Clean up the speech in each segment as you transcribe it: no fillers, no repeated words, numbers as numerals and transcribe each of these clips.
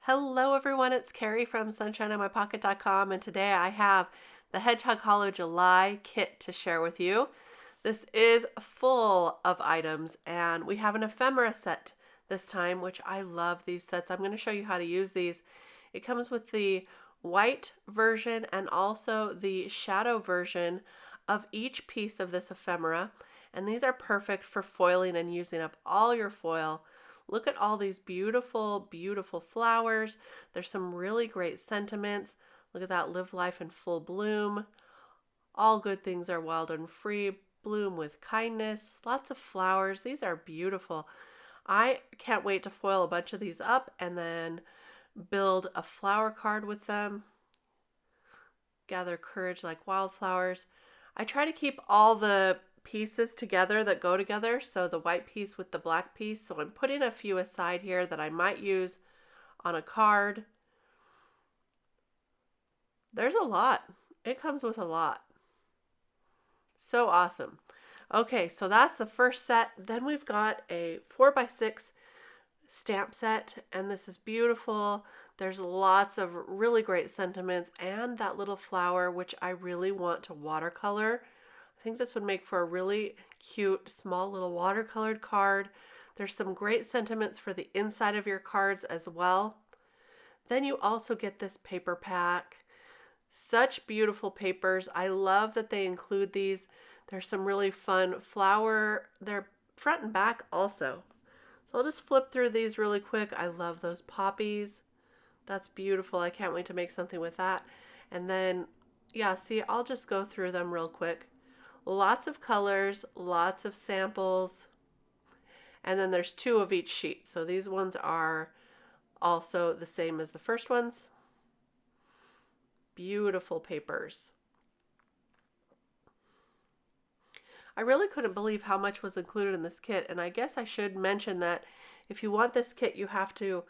Hello everyone, it's Kari from sunshineonmypocket.com, and today I have the Hedgehog Hollow July Kit to share with you. This is full of items, and we have an ephemera set this time, which I love these sets. I'm going to show you how to use these. It comes with the white version and also the shadow version of each piece of this ephemera, and these are perfect for foiling and using up all your foil. Look at all these beautiful, beautiful flowers. There's some really great sentiments. Look at that, live life in full bloom. All good things are wild and free. Bloom with kindness. Lots of flowers. These are beautiful. I can't wait to foil a bunch of these up and then build a flower card with them. Gather courage like wildflowers. I try to keep all the pieces together that go together, so the white piece with the black piece, so I'm putting a few aside here that I might use on a card. There's a lot. It comes with a lot. So awesome. Okay, so that's the first set. Then we've got a 4x6 stamp set, and this is beautiful. There's lots of really great sentiments and that little flower, which I really want to watercolor. I think this would make for a really cute, small little watercolored card. There's some great sentiments for the inside of your cards as well. Then you also get this paper pack. Such beautiful papers. I love that they include these. There's some really fun flower. They're front and back also. So I'll just flip through these really quick. I love those poppies. That's beautiful. I can't wait to make something with that. And then, yeah, see, I'll just go through them real quick. Lots of colors, lots of samples, and then there's 2 of each sheet. So these ones are also the same as the first ones. Beautiful papers. I really couldn't believe how much was included in this kit, and I guess I should mention that if you want this kit, you have to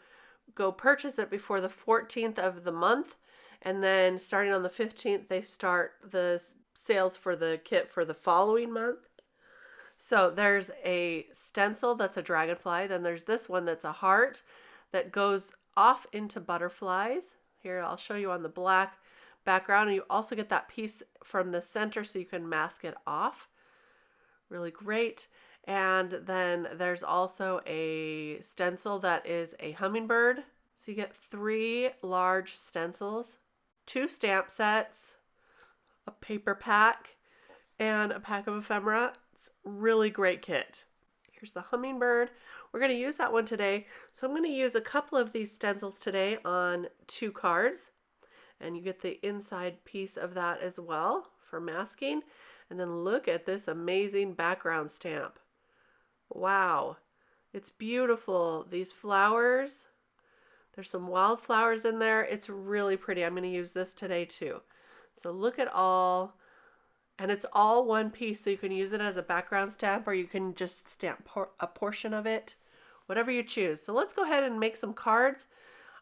go purchase it before the 14th of the month, and then starting on the 15th, they start the sales for the kit for the following month. So there's a stencil that's a dragonfly. Then there's this one that's a heart that goes off into butterflies. Here, I'll show you on the black background. And you also get that piece from the center so you can mask it off. Really great. And then there's also a stencil that is a hummingbird. So you get 3 large stencils, 2 stamp sets, a paper pack, and a pack of ephemera. It's a really great kit. Here's the hummingbird. We're going to use that one today. So I'm going to use a couple of these stencils today on 2 cards. And you get the inside piece of that as well for masking. And then look at this amazing background stamp. Wow. It's beautiful. These flowers. There's some wildflowers in there. It's really pretty. I'm going to use this today too. So look at all, and it's all one piece, so you can use it as a background stamp or you can just stamp a portion of it, whatever you choose. So let's go ahead and make some cards.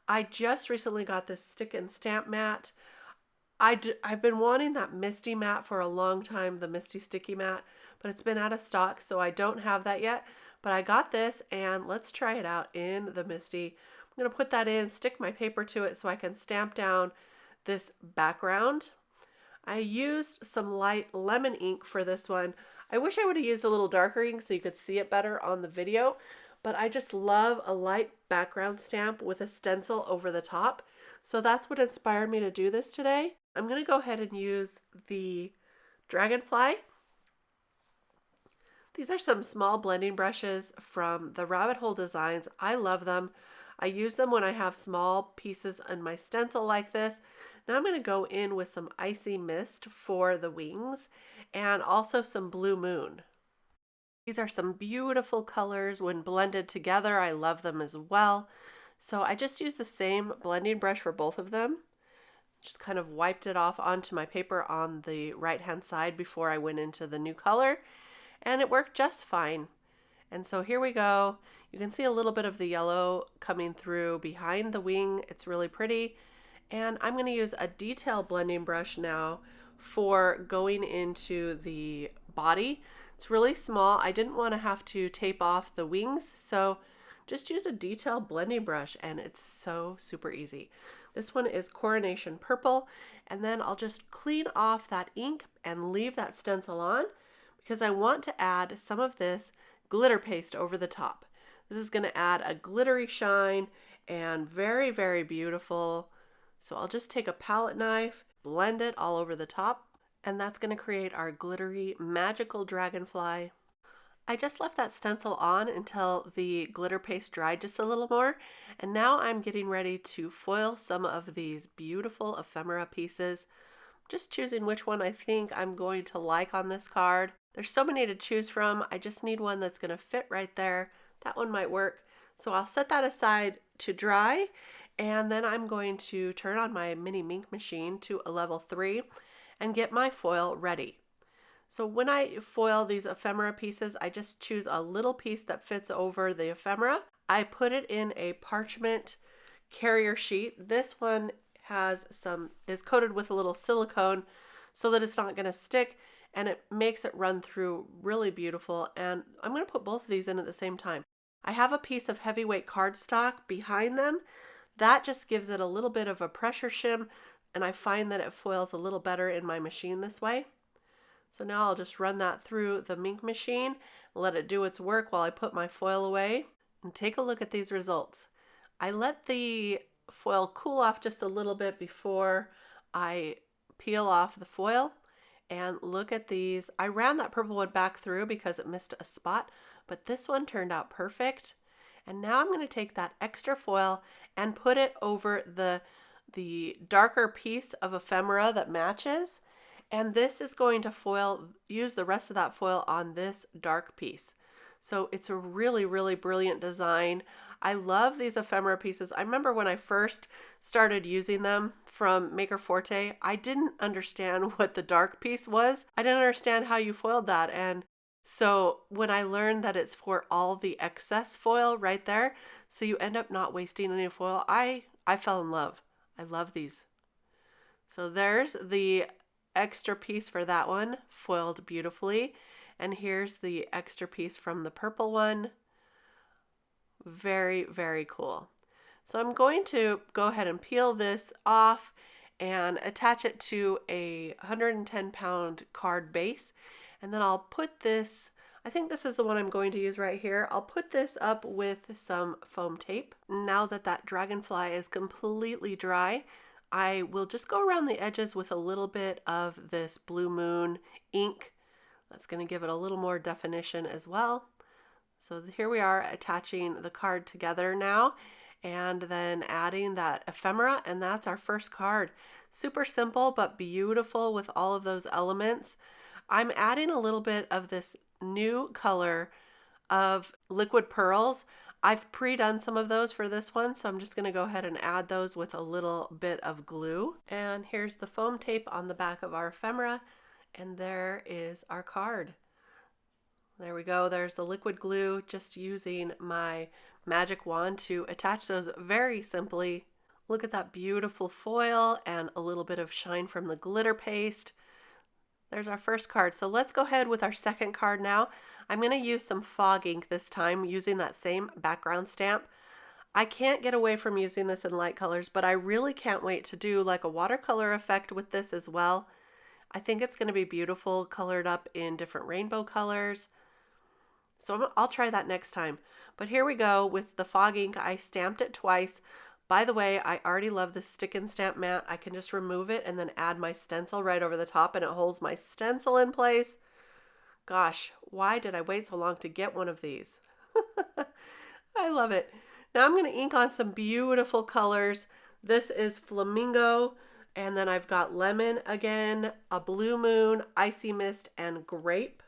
I just recently got this stick and stamp mat. I've been wanting that Misty mat for a long time, the Misty sticky mat, but it's been out of stock, so I don't have that yet. But I got this, and let's try it out in the Misty. I'm going to put that in, stick my paper to it so I can stamp down this background. I used some light lemon ink for this one. I wish I would have used a little darker ink so you could see it better on the video, but I just love a light background stamp with a stencil over the top. So that's what inspired me to do this today. I'm going to go ahead and use the Dragonfly. These are some small blending brushes from the Rabbit Hole Designs. I love them. I use them when I have small pieces in my stencil like this. Now I'm going to go in with some Icy Mist for the wings and also some Blue Moon. These are some beautiful colors when blended together. I love them as well. So I just used the same blending brush for both of them. Just kind of wiped it off onto my paper on the right hand side before I went into the new color, and it worked just fine. And so here we go. You can see a little bit of the yellow coming through behind the wing. It's really pretty. And I'm going to use a detail blending brush now for going into the body. It's really small. I didn't want to have to tape off the wings, so just use a detail blending brush and it's so super easy. This one is Coronation Purple, and then I'll just clean off that ink and leave that stencil on because I want to add some of this glitter paste over the top. This is going to add a glittery shine and very, very beautiful. So I'll just take a palette knife, blend it all over the top, and that's going to create our glittery magical dragonfly. I just left that stencil on until the glitter paste dried just a little more, and now I'm getting ready to foil some of these beautiful ephemera pieces. Just choosing which one I think I'm going to like on this card. There's so many to choose from. I just need one that's going to fit right there. That one might work. So I'll set that aside to dry, and then I'm going to turn on my mini Minc machine to a level 3 and get my foil ready. So when I foil these ephemera pieces, I just choose a little piece that fits over the ephemera. I put it in a parchment carrier sheet. This one is coated with a little silicone so that it's not going to stick, and it makes it run through really beautiful. And I'm going to put both of these in at the same time. I have a piece of heavyweight cardstock behind them. That just gives it a little bit of a pressure shim, and I find that it foils a little better in my machine this way. So now I'll just run that through the Minc machine, let it do its work while I put my foil away, and take a look at these results. I let the foil cool off just a little bit before I peel off the foil, and look at these. I ran that purple one back through because it missed a spot, but this one turned out perfect. And now I'm going to take that extra foil and put it over the darker piece of ephemera that matches. And this is going to use the rest of that foil on this dark piece. So it's a really, really brilliant design. I love these ephemera pieces. I remember when I first started using them from Maker Forte, I didn't understand what the dark piece was. I didn't understand how you foiled that. And so when I learned that it's for all the excess foil right there, so you end up not wasting any foil, I fell in love. I love these. So there's the extra piece for that one, foiled beautifully. And here's the extra piece from the purple one. Very, very cool. So I'm going to go ahead and peel this off and attach it to a 110-pound card base. And then I'll put this, I think this is the one I'm going to use right here. I'll put this up with some foam tape. Now that that dragonfly is completely dry, I will just go around the edges with a little bit of this Blue Moon ink. That's going to give it a little more definition as well. So here we are attaching the card together now, and then adding that ephemera, and that's our first card. Super simple but beautiful with all of those elements. I'm adding a little bit of this new color of liquid pearls. I've pre-done some of those for this one, so I'm just going to go ahead and add those with a little bit of glue. And here's the foam tape on the back of our ephemera, and there is our card. There we go. There's the liquid glue, just using my magic wand to attach those very simply. Look at that beautiful foil and a little bit of shine from the glitter paste. There's our first card. So let's go ahead with our second card now. I'm going to use some fog ink this time using that same background stamp. I can't get away from using this in light colors, but I really can't wait to do like a watercolor effect with this as well. I think it's going to be beautiful colored up in different rainbow colors. So I'll try that next time. But here we go with the fog ink. I stamped it twice. By the way, I already love this stick and stamp mat. I can just remove it and then add my stencil right over the top, and it holds my stencil in place. Gosh, why did I wait so long to get one of these? I love it. Now I'm going to ink on some beautiful colors. This is Flamingo, and then I've got Lemon again, a Blue Moon, Icy Mist, and Grape.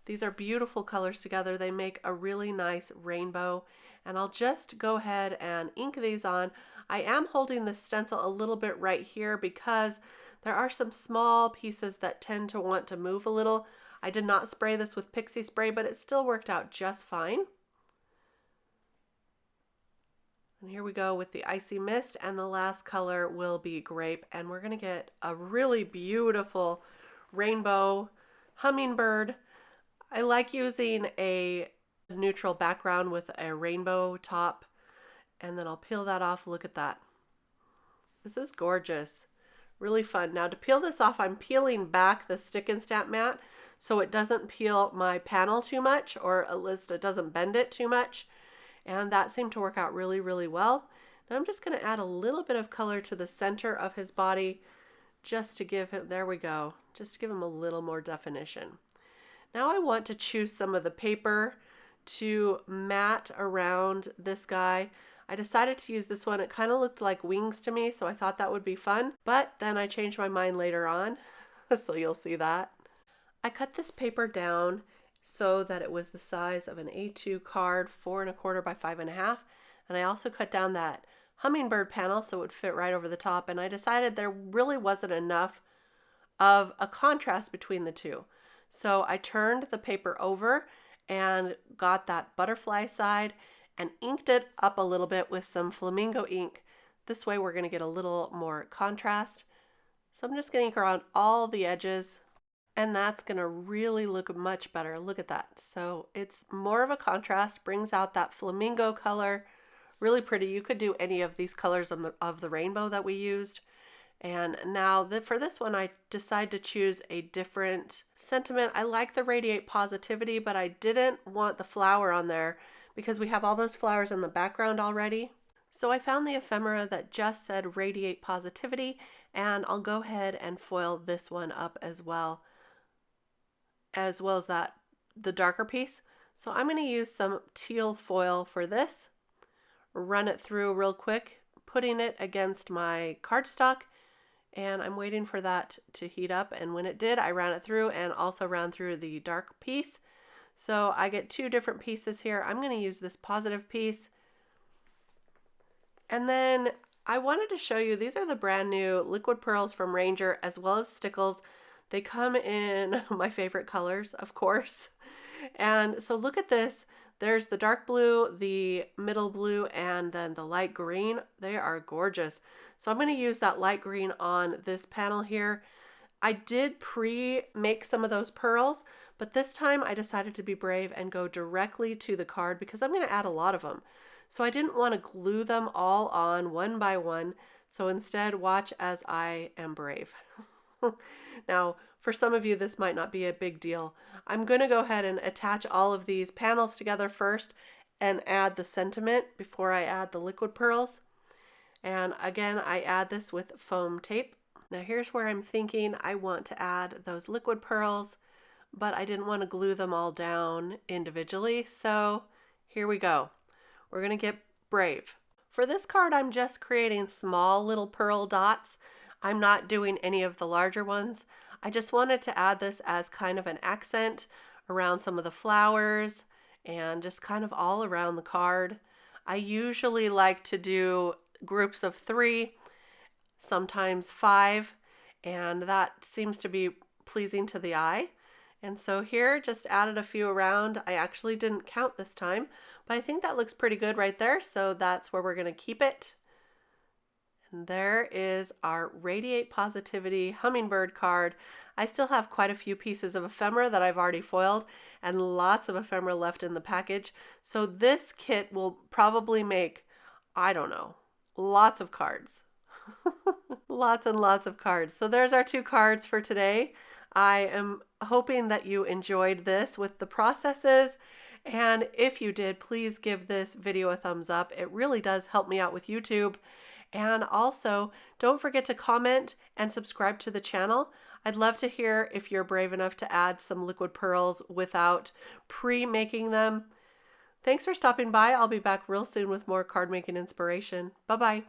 These are beautiful colors together. They make a really nice rainbow, and I'll just go ahead and ink these on. I am holding the stencil a little bit right here because there are some small pieces that tend to want to move a little. I did not spray this with pixie spray, but it still worked out just fine. And here we go with the Icy Mist, and the last color will be Grape, and we're going to get a really beautiful rainbow hummingbird. I like using a neutral background with a rainbow top. And then I'll peel that off. Look at that. This is gorgeous. Really fun. Now to peel this off, I'm peeling back the stick and stamp mat so it doesn't peel my panel too much, or at least it doesn't bend it too much. And that seemed to work out really, really well. Now I'm just going to add a little bit of color to the center of his body just to give him, there we go, just to give him a little more definition. Now I want to choose some of the paper to mat around this guy. I decided to use this one. It kind of looked like wings to me, so I thought that would be fun. But then I changed my mind later on, so you'll see that. I cut this paper down so that it was the size of an A2 card, 4 1/4 by 5 1/2. And I also cut down that Hummingbird panel so it would fit right over the top. And I decided there really wasn't enough of a contrast between the two. So I turned the paper over and got that butterfly side and inked it up a little bit with some Flamingo ink. This way we're going to get a little more contrast. So I'm just going to ink around all the edges, and that's going to really look much better. Look at that. So it's more of a contrast, brings out that flamingo color. Really pretty. You could do any of these colors of the rainbow that we used. And now for this one, I decided to choose a different sentiment. I like the Radiate Positivity, but I didn't want the flower on there because we have all those flowers in the background already. So I found the ephemera that just said Radiate Positivity, and I'll go ahead and foil this one up as well as that, the darker piece. So I'm going to use some teal foil for this, run it through real quick, putting it against my cardstock, and I'm waiting for that to heat up. And when it did, I ran it through and also ran through the dark piece. So I get two different pieces here. I'm going to use this positive piece. And then I wanted to show you, these are the brand new liquid pearls from Ranger as well as Stickles. They come in my favorite colors, of course. And so look at this. There's the dark blue, the middle blue, and then the light green. They are gorgeous. So I'm going to use that light green on this panel here. I did pre-make some of those pearls, but this time I decided to be brave and go directly to the card because I'm going to add a lot of them. So I didn't want to glue them all on one by one. So instead, watch as I am brave. Now, for some of you, this might not be a big deal. I'm going to go ahead and attach all of these panels together first and add the sentiment before I add the liquid pearls. And again, I add this with foam tape. Now here's where I'm thinking I want to add those liquid pearls, but I didn't want to glue them all down individually. So here we go. We're going to get brave. For this card, I'm just creating small little pearl dots. I'm not doing any of the larger ones. I just wanted to add this as kind of an accent around some of the flowers and just kind of all around the card. I usually like to do groups of 3, sometimes 5, and that seems to be pleasing to the eye. And so here, just added a few around. I actually didn't count this time, but I think that looks pretty good right there. So that's where we're going to keep it. And there is our Radiate Positivity Hummingbird card. I still have quite a few pieces of ephemera that I've already foiled and lots of ephemera left in the package. So this kit will probably make, I don't know, lots of cards. Lots and lots of cards. So there's our 2 cards for today. I am hoping that you enjoyed this with the processes. And if you did, please give this video a thumbs up. It really does help me out with YouTube. And also, don't forget to comment and subscribe to the channel. I'd love to hear if you're brave enough to add some liquid pearls without pre-making them. Thanks for stopping by. I'll be back real soon with more card making inspiration. Bye-bye.